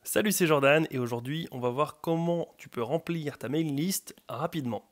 Salut, c'est Jordan et aujourd'hui on va voir comment tu peux remplir ta mailing list rapidement.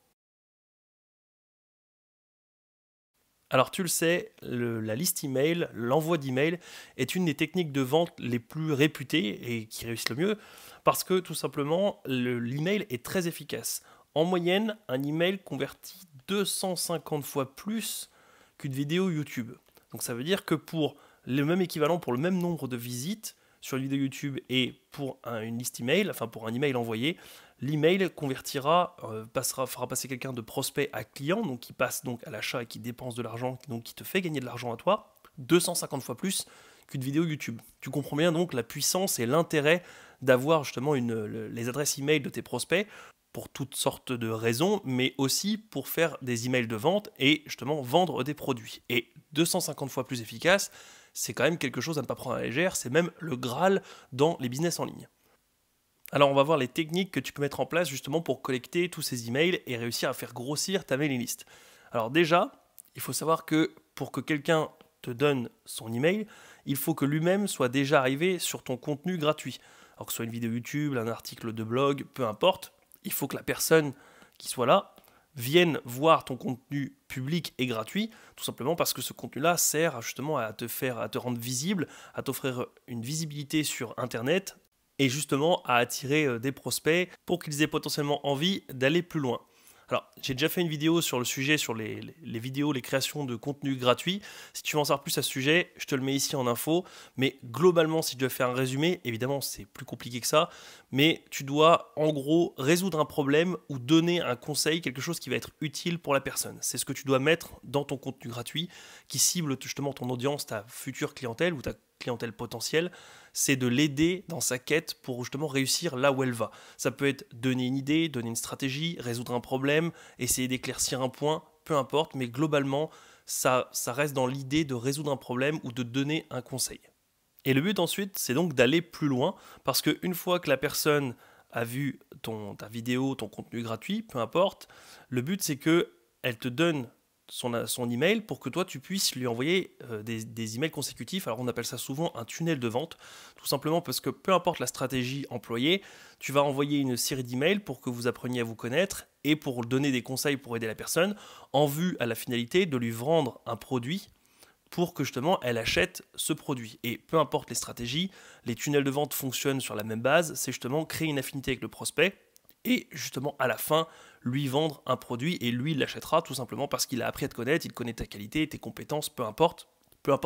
Alors tu le sais, la liste email, l'envoi d'email est une des techniques de vente les plus réputées et qui réussissent le mieux parce que tout simplement l'email est très efficace. En moyenne, un email convertit 250 fois plus qu'une vidéo YouTube. Donc ça veut dire que pour le même équivalent, pour le même nombre de visites sur une vidéo YouTube et pour une liste email, enfin pour un email envoyé, l'email convertira, fera passer quelqu'un de prospect à client, donc qui passe donc à l'achat et qui dépense de l'argent, donc qui te fait gagner de l'argent à toi, 250 fois plus qu'une vidéo YouTube. Tu comprends bien donc la puissance et l'intérêt d'avoir justement les adresses email de tes prospects pour toutes sortes de raisons, mais aussi pour faire des emails de vente et justement vendre des produits. Et 250 fois plus efficace, c'est quand même quelque chose à ne pas prendre à la légère, c'est même le Graal dans les business en ligne. Alors on va voir les techniques que tu peux mettre en place justement pour collecter tous ces emails et réussir à faire grossir ta mailing list. Alors déjà, il faut savoir que pour que quelqu'un te donne son email, il faut que lui-même soit déjà arrivé sur ton contenu gratuit. Alors que ce soit une vidéo YouTube, un article de blog, peu importe, il faut que la personne qui soit là vienne voir ton contenu public et gratuit, tout simplement parce que ce contenu-là sert justement à te rendre visible, à t'offrir une visibilité sur Internet et justement à attirer des prospects pour qu'ils aient potentiellement envie d'aller plus loin. Alors, j'ai déjà fait une vidéo sur le sujet, sur les vidéos, les créations de contenu gratuit. Si tu veux en savoir plus à ce sujet, je te le mets ici en info. Mais globalement, si tu dois faire un résumé, évidemment, c'est plus compliqué que ça. Mais tu dois, en gros, résoudre un problème ou donner un conseil, quelque chose qui va être utile pour la personne. C'est ce que tu dois mettre dans ton contenu gratuit qui cible justement ton audience, ta future clientèle ou ta clientèle potentielle, c'est de l'aider dans sa quête pour justement réussir là où elle va. Ça peut être donner une idée, donner une stratégie, résoudre un problème, essayer d'éclaircir un point, peu importe, mais globalement, ça reste dans l'idée de résoudre un problème ou de donner un conseil. Et le but ensuite, c'est donc d'aller plus loin, parce qu'une fois que la personne a vu ta vidéo, ton contenu gratuit, peu importe, le but c'est que elle te donne son email pour que toi tu puisses lui envoyer des emails consécutifs. Alors on appelle ça souvent un tunnel de vente, tout simplement parce que peu importe la stratégie employée, tu vas envoyer une série d'emails pour que vous appreniez à vous connaître et pour donner des conseils pour aider la personne en vue à la finalité de lui vendre un produit pour que justement elle achète ce produit. Et peu importe les stratégies, les tunnels de vente fonctionnent sur la même base, c'est justement créer une affinité avec le prospect et justement à la fin lui vendre un produit et lui il l'achètera tout simplement parce qu'il a appris à te connaître, il connaît ta qualité, tes compétences, peu importe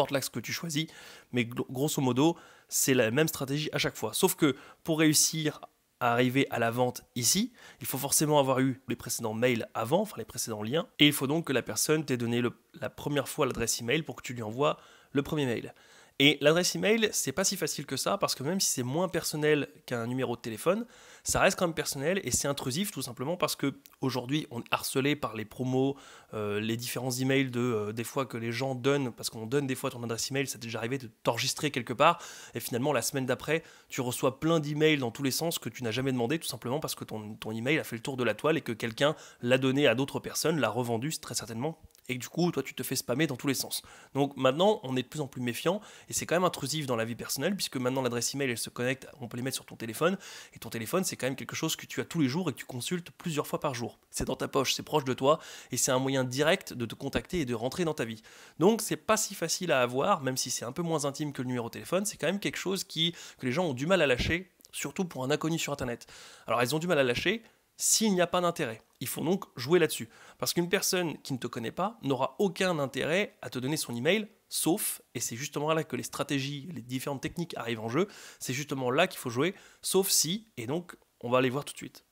l'axe que tu choisis, mais grosso modo c'est la même stratégie à chaque fois. Sauf que pour réussir à arriver à la vente ici, il faut forcément avoir eu les précédents mails avant, enfin les précédents liens, et il faut donc que la personne t'ait donné la première fois l'adresse email pour que tu lui envoies le premier mail. Et l'adresse email, c'est pas si facile que ça parce que même si c'est moins personnel qu'un numéro de téléphone, ça reste quand même personnel et c'est intrusif tout simplement parce que aujourd'hui on est harcelé par les promos, les différents emails des fois que les gens donnent parce qu'on donne des fois ton adresse email, ça t'est déjà arrivé de t'enregistrer quelque part et finalement la semaine d'après tu reçois plein d'emails dans tous les sens que tu n'as jamais demandé tout simplement parce que ton email a fait le tour de la toile et que quelqu'un l'a donné à d'autres personnes, l'a revendu très certainement et que du coup toi tu te fais spammer dans tous les sens. Donc maintenant on est de plus en plus méfiant et c'est quand même intrusif dans la vie personnelle puisque maintenant l'adresse email elle se connecte, on peut les mettre sur ton téléphone et ton téléphone c'est quand même quelque chose que tu as tous les jours et que tu consultes plusieurs fois par jour. C'est dans ta poche, c'est proche de toi et c'est un moyen direct de te contacter et de rentrer dans ta vie. Donc c'est pas si facile à avoir, même si c'est un peu moins intime que le numéro de téléphone, c'est quand même quelque chose que les gens ont du mal à lâcher, surtout pour un inconnu sur internet. Alors ils ont du mal à lâcher s'il n'y a pas d'intérêt. Il faut donc jouer là-dessus. Parce qu'une personne qui ne te connaît pas n'aura aucun intérêt à te donner son email, sauf, et c'est justement là que les stratégies, les différentes techniques arrivent en jeu, c'est justement là qu'il faut jouer, sauf si, et donc on va aller voir tout de suite.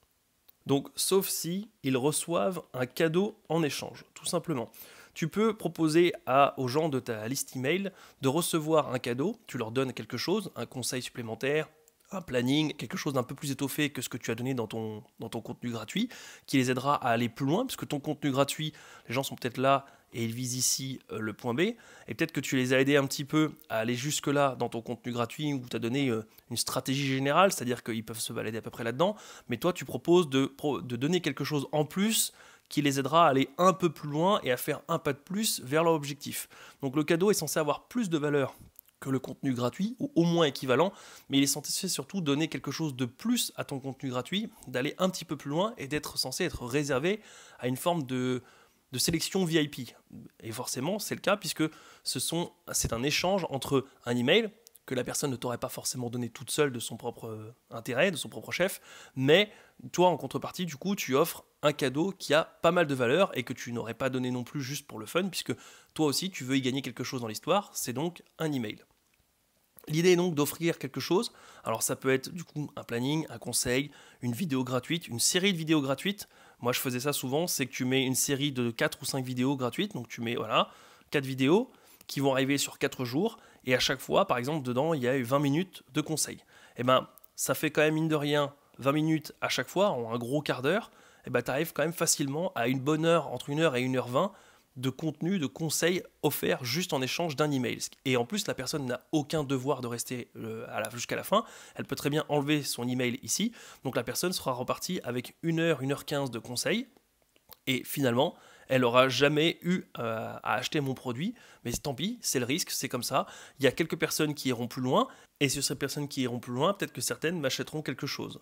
Donc, sauf si ils reçoivent un cadeau en échange, tout simplement. Tu peux proposer aux gens de ta liste email de recevoir un cadeau, tu leur donnes quelque chose, un conseil supplémentaire, un planning, quelque chose d'un peu plus étoffé que ce que tu as donné dans ton contenu gratuit, qui les aidera à aller plus loin, puisque ton contenu gratuit, les gens sont peut-être là et ils visent ici le point B, et peut-être que tu les as aidés un petit peu à aller jusque-là dans ton contenu gratuit, où tu as donné une stratégie générale, c'est-à-dire qu'ils peuvent se balader à peu près là-dedans, mais toi tu proposes de donner quelque chose en plus qui les aidera à aller un peu plus loin et à faire un pas de plus vers leur objectif. Donc le cadeau est censé avoir plus de valeur que le contenu gratuit, ou au moins équivalent, mais il est censé surtout donner quelque chose de plus à ton contenu gratuit, d'aller un petit peu plus loin et d'être censé être réservé à une forme de sélection VIP. Et forcément, c'est le cas puisque c'est un échange entre un email que la personne ne t'aurait pas forcément donné toute seule de son propre intérêt, de son propre chef, mais toi, en contrepartie, du coup, tu offres un cadeau qui a pas mal de valeur et que tu n'aurais pas donné non plus juste pour le fun, puisque toi aussi, tu veux y gagner quelque chose dans l'histoire, c'est donc un email. L'idée est donc d'offrir quelque chose. Alors ça peut être du coup un planning, un conseil, une vidéo gratuite, une série de vidéos gratuites. Moi je faisais ça souvent, c'est que tu mets une série de 4 ou 5 vidéos gratuites, donc tu mets voilà 4 vidéos qui vont arriver sur 4 jours, et à chaque fois, par exemple, dedans, il y a eu 20 minutes de conseils. Et ben ça fait quand même mine de rien 20 minutes à chaque fois, en un gros quart d'heure, et ben tu arrives quand même facilement à une bonne heure, entre 1 heure et 1h20, de contenu, de conseils offerts juste en échange d'un email. Et en plus, la personne n'a aucun devoir de rester jusqu'à la fin. Elle peut très bien enlever son email ici. Donc la personne sera repartie avec 1 heure, 1h15 de conseils. Et finalement, elle n'aura jamais eu à acheter mon produit. Mais tant pis, c'est le risque, c'est comme ça. Il y a quelques personnes qui iront plus loin. Et sur ces personnes qui iront plus loin, peut-être que certaines m'achèteront quelque chose.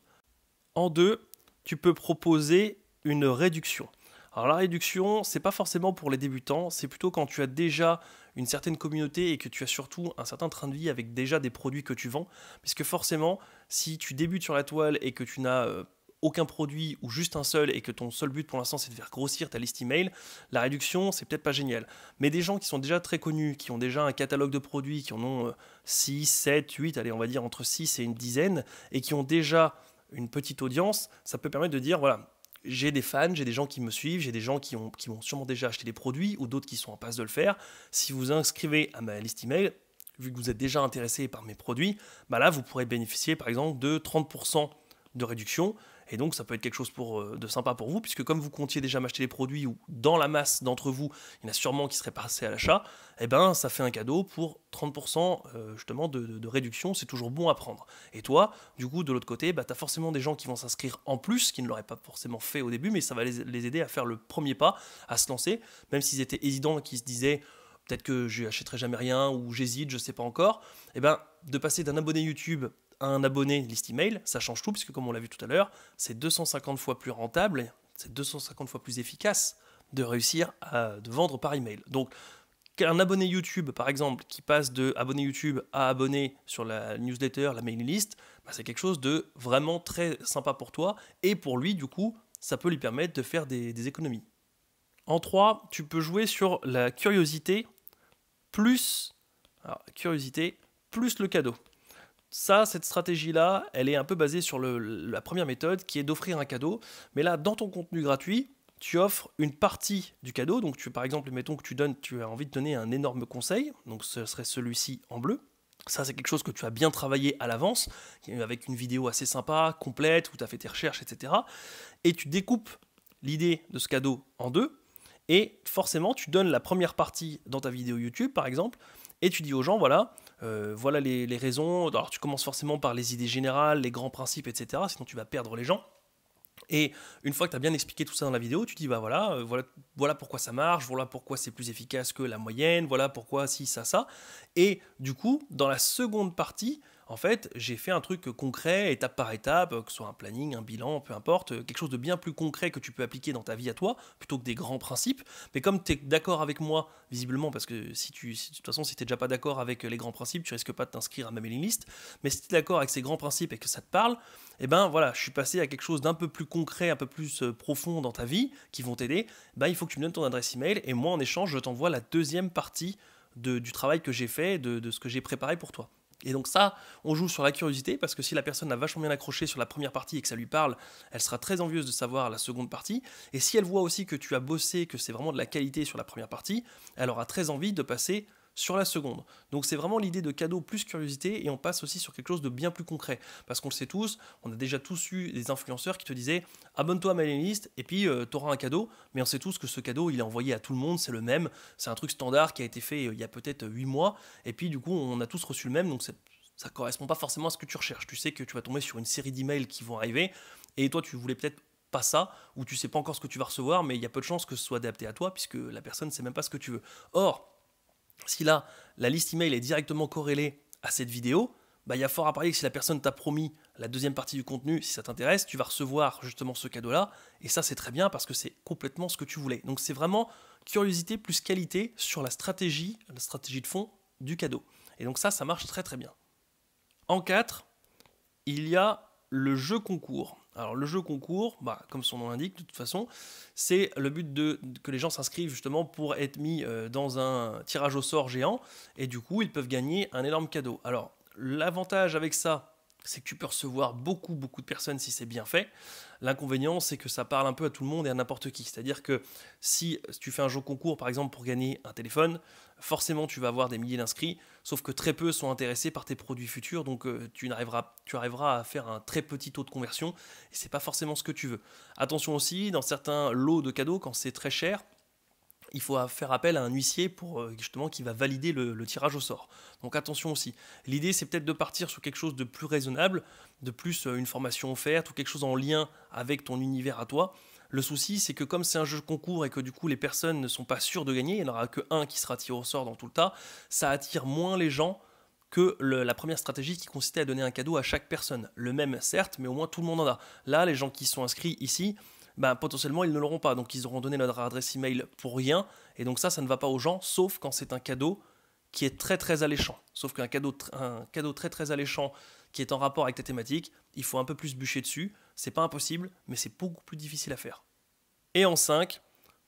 En deux, tu peux proposer une réduction. Alors la réduction, c'est pas forcément pour les débutants, c'est plutôt quand tu as déjà une certaine communauté et que tu as surtout un certain train de vie avec déjà des produits que tu vends. Puisque forcément, si tu débutes sur la toile et que tu n'as aucun produit ou juste un seul et que ton seul but pour l'instant c'est de faire grossir ta liste email, la réduction c'est peut-être pas génial. Mais des gens qui sont déjà très connus, qui ont déjà un catalogue de produits, qui en ont 6, 7, 8, allez on va dire entre 6 et une dizaine, et qui ont déjà une petite audience, ça peut permettre de dire voilà, j'ai des fans, j'ai des gens qui me suivent, j'ai des gens qui m'ont sûrement déjà acheté des produits ou d'autres qui sont en passe de le faire. Si vous inscrivez à ma liste email, vu que vous êtes déjà intéressé par mes produits, bah là vous pourrez bénéficier par exemple de 30% de réduction. Et donc ça peut être quelque chose de sympa pour vous, puisque comme vous comptiez déjà m'acheter les produits, ou dans la masse d'entre vous, il y en a sûrement qui seraient passés à l'achat, et ben ça fait un cadeau pour 30% justement de réduction, c'est toujours bon à prendre. Et toi, du coup, de l'autre côté, bah, tu as forcément des gens qui vont s'inscrire en plus, qui ne l'auraient pas forcément fait au début, mais ça va les aider à faire le premier pas, à se lancer, même s'ils étaient hésitants, qui se disaient peut-être que je n'achèterai jamais rien, ou j'hésite, je ne sais pas encore, et ben de passer d'un abonné YouTube un abonné liste email, ça change tout, puisque comme on l'a vu tout à l'heure, c'est 250 fois plus rentable, c'est 250 fois plus efficace de réussir de vendre par email. Donc, un abonné YouTube, par exemple, qui passe de abonné YouTube à abonné sur la newsletter, la mailing list, bah, c'est quelque chose de vraiment très sympa pour toi, et pour lui, du coup, ça peut lui permettre de faire des économies. En 3, tu peux jouer sur la curiosité plus, curiosité plus le cadeau. Ça, cette stratégie-là, elle est un peu basée sur la première méthode qui est d'offrir un cadeau. Mais là, dans ton contenu gratuit, tu offres une partie du cadeau. Donc, par exemple, mettons que tu as envie de donner un énorme conseil. Donc, ce serait celui-ci en bleu. Ça, c'est quelque chose que tu as bien travaillé à l'avance, avec une vidéo assez sympa, complète, où tu as fait tes recherches, etc. Et tu découpes l'idée de ce cadeau en deux. Et forcément, tu donnes la première partie dans ta vidéo YouTube, par exemple, et tu dis aux gens, voilà, voilà les raisons. Alors, tu commences forcément par les idées générales, les grands principes, etc. Sinon, tu vas perdre les gens. Et une fois que tu as bien expliqué tout ça dans la vidéo, tu dis, bah voilà, voilà pourquoi ça marche, voilà pourquoi c'est plus efficace que la moyenne, voilà pourquoi si, ça. Et du coup, dans la seconde partie, en fait, j'ai fait un truc concret, étape par étape, que ce soit un planning, un bilan, peu importe, quelque chose de bien plus concret que tu peux appliquer dans ta vie à toi, plutôt que des grands principes. Mais comme tu es d'accord avec moi, visiblement, parce que de toute façon, si tu n'es déjà pas d'accord avec les grands principes, tu risques pas de t'inscrire à ma mailing list. Mais si tu es d'accord avec ces grands principes et que ça te parle, eh ben voilà, je suis passé à quelque chose d'un peu plus concret, un peu plus profond dans ta vie, qui vont t'aider. Ben, il faut que tu me donnes ton adresse email, et moi, en échange, je t'envoie la deuxième partie du travail que j'ai fait, de ce que j'ai préparé pour toi. Et donc ça, on joue sur la curiosité, parce que si la personne a vachement bien accroché sur la première partie et que ça lui parle, elle sera très envieuse de savoir la seconde partie. Et si elle voit aussi que tu as bossé, que c'est vraiment de la qualité sur la première partie, elle aura très envie de passer sur la seconde. Donc c'est vraiment l'idée de cadeau plus curiosité, et on passe aussi sur quelque chose de bien plus concret. Parce qu'on le sait tous, on a déjà tous eu des influenceurs qui te disaient abonne-toi à ma mailing list et puis tu auras un cadeau, mais on sait tous que ce cadeau il est envoyé à tout le monde, c'est le même, c'est un truc standard qui a été fait il y a peut-être 8 mois, et puis du coup on a tous reçu le même, donc ça ne correspond pas forcément à ce que tu recherches. Tu sais que tu vas tomber sur une série d'emails qui vont arriver, et toi tu voulais peut-être pas ça, ou tu sais pas encore ce que tu vas recevoir, mais il y a peu de chances que ce soit adapté à toi, puisque la personne ne sait même pas ce que tu veux. Or, Si là, la liste email est directement corrélée à cette vidéo, bah, il y a fort à parier que si la personne t'a promis la deuxième partie du contenu, si ça t'intéresse, tu vas recevoir justement ce cadeau-là. Et ça, c'est très bien parce que c'est complètement ce que tu voulais. Donc c'est vraiment curiosité plus qualité sur la stratégie de fond du cadeau. Et donc ça marche très très bien. En 4, il y a le jeu concours. Alors le jeu concours, bah, comme son nom l'indique, de toute façon, c'est le but que les gens s'inscrivent justement pour être mis dans un tirage au sort géant. Et du coup, ils peuvent gagner un énorme cadeau. Alors l'avantage avec ça, c'est que tu peux recevoir beaucoup de personnes si c'est bien fait. L'inconvénient, c'est que ça parle un peu à tout le monde et à n'importe qui. C'est-à-dire que si tu fais un jeu concours, par exemple, pour gagner un téléphone, forcément, tu vas avoir des milliers d'inscrits, sauf que très peu sont intéressés par tes produits futurs, donc tu arriveras à faire un très petit taux de conversion, et c'est pas forcément ce que tu veux. Attention aussi, dans certains lots de cadeaux, quand c'est très cher, il faut faire appel à un huissier pour justement qui va valider le tirage au sort. Donc attention aussi. L'idée, c'est peut-être de partir sur quelque chose de plus raisonnable, de plus une formation offerte ou quelque chose en lien avec ton univers à toi. Le souci, c'est que comme c'est un jeu concours et que du coup les personnes ne sont pas sûres de gagner, il n'y en aura qu'un qui sera tiré au sort dans tout le tas, ça attire moins les gens que la première stratégie qui consistait à donner un cadeau à chaque personne. Le même certes, mais au moins tout le monde en a. Là, les gens qui sont inscrits ici, ben, potentiellement ils ne l'auront pas, donc ils auront donné leur adresse email pour rien, et donc ça ne va pas aux gens, sauf quand c'est un cadeau qui est très très alléchant. Sauf qu'un cadeau très très alléchant qui est en rapport avec ta thématique, il faut un peu plus bûcher dessus, c'est pas impossible, mais c'est beaucoup plus difficile à faire. Et en 5,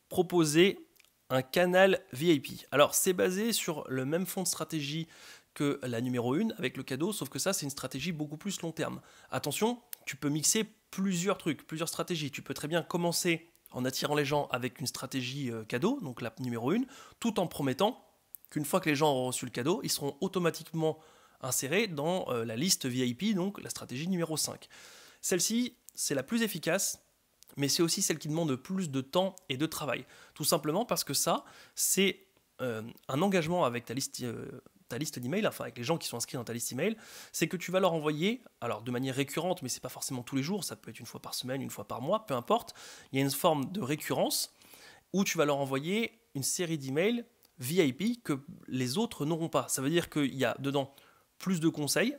proposer un canal VIP. Alors c'est basé sur le même fond de stratégie que la numéro 1 avec le cadeau, sauf que ça c'est une stratégie beaucoup plus long terme. Attention, tu peux mixer plusieurs trucs, plusieurs stratégies. Tu peux très bien commencer en attirant les gens avec une stratégie cadeau, donc la numéro 1, tout en promettant qu'une fois que les gens auront reçu le cadeau, ils seront automatiquement insérés dans la liste VIP, donc la stratégie numéro 5. Celle-ci, c'est la plus efficace, mais c'est aussi celle qui demande plus de temps et de travail. Tout simplement parce que ça, c'est un engagement avec ta liste d'email, enfin avec les gens qui sont inscrits dans ta liste email, c'est que tu vas leur envoyer, alors de manière récurrente, mais c'est pas forcément tous les jours, ça peut être une fois par semaine, une fois par mois, peu importe, il y a une forme de récurrence où tu vas leur envoyer une série d'emails VIP que les autres n'auront pas. Ça veut dire qu'il y a dedans plus de conseils,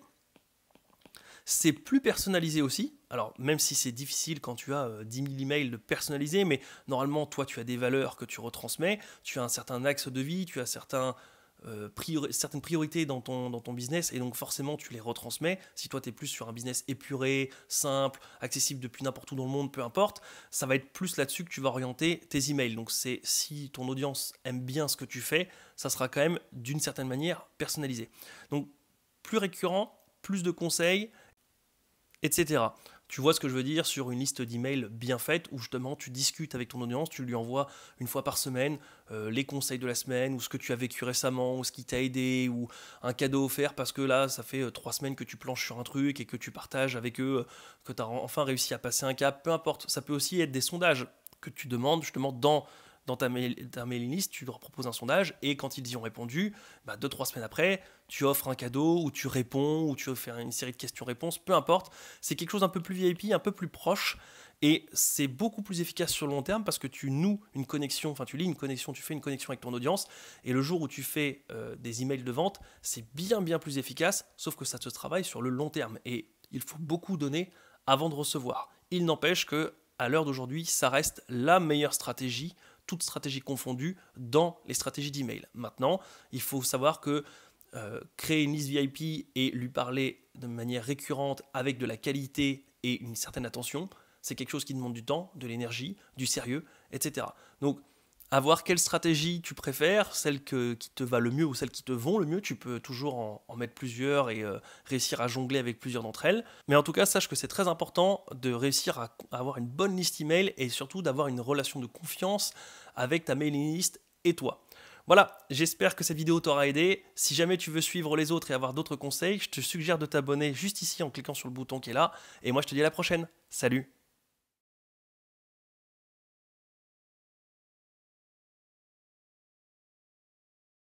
c'est plus personnalisé aussi. Alors, même si c'est difficile quand tu as 10 000 emails de personnaliser, mais normalement, toi, tu as des valeurs que tu retransmets, tu as un certain axe de vie, tu as certaines priorités dans ton business, et donc forcément, tu les retransmets. Si toi, tu es plus sur un business épuré, simple, accessible depuis n'importe où dans le monde, peu importe, ça va être plus là-dessus que tu vas orienter tes emails. Donc, si ton audience aime bien ce que tu fais, ça sera quand même, d'une certaine manière, personnalisé. Donc, plus récurrent, plus de conseils, etc. Tu vois ce que je veux dire sur une liste d'emails bien faite où justement tu discutes avec ton audience, tu lui envoies une fois par semaine les conseils de la semaine ou ce que tu as vécu récemment ou ce qui t'a aidé ou un cadeau offert parce que là ça fait 3 semaines que tu planches sur un truc et que tu partages avec eux que tu as enfin réussi à passer un cap, peu importe. Ça peut aussi être des sondages que tu demandes justement dans ta mailing list, tu leur proposes un sondage et quand ils y ont répondu, 2-3 semaines après, tu offres un cadeau ou tu réponds ou tu fais une série de questions-réponses, peu importe. C'est quelque chose d'un peu plus VIP, un peu plus proche et c'est beaucoup plus efficace sur le long terme parce que tu noues une connexion, enfin tu lis une connexion, tu fais une connexion avec ton audience et le jour où tu fais des emails de vente, c'est bien plus efficace, sauf que ça se travaille sur le long terme et il faut beaucoup donner avant de recevoir. Il n'empêche que à l'heure d'aujourd'hui, ça reste la meilleure stratégie, toutes stratégies confondues, dans les stratégies d'email. Maintenant, il faut savoir que créer une liste VIP et lui parler de manière récurrente avec de la qualité et une certaine attention, c'est quelque chose qui demande du temps, de l'énergie, du sérieux, etc. Donc, à voir quelle stratégie tu préfères, celle qui te va le mieux ou celle qui te vont le mieux. Tu peux toujours en mettre plusieurs et réussir à jongler avec plusieurs d'entre elles. Mais en tout cas, sache que c'est très important de réussir à avoir une bonne liste email et surtout d'avoir une relation de confiance avec ta mailing list et toi. Voilà, j'espère que cette vidéo t'aura aidé. Si jamais tu veux suivre les autres et avoir d'autres conseils, je te suggère de t'abonner juste ici en cliquant sur le bouton qui est là. Et moi, je te dis à la prochaine. Salut!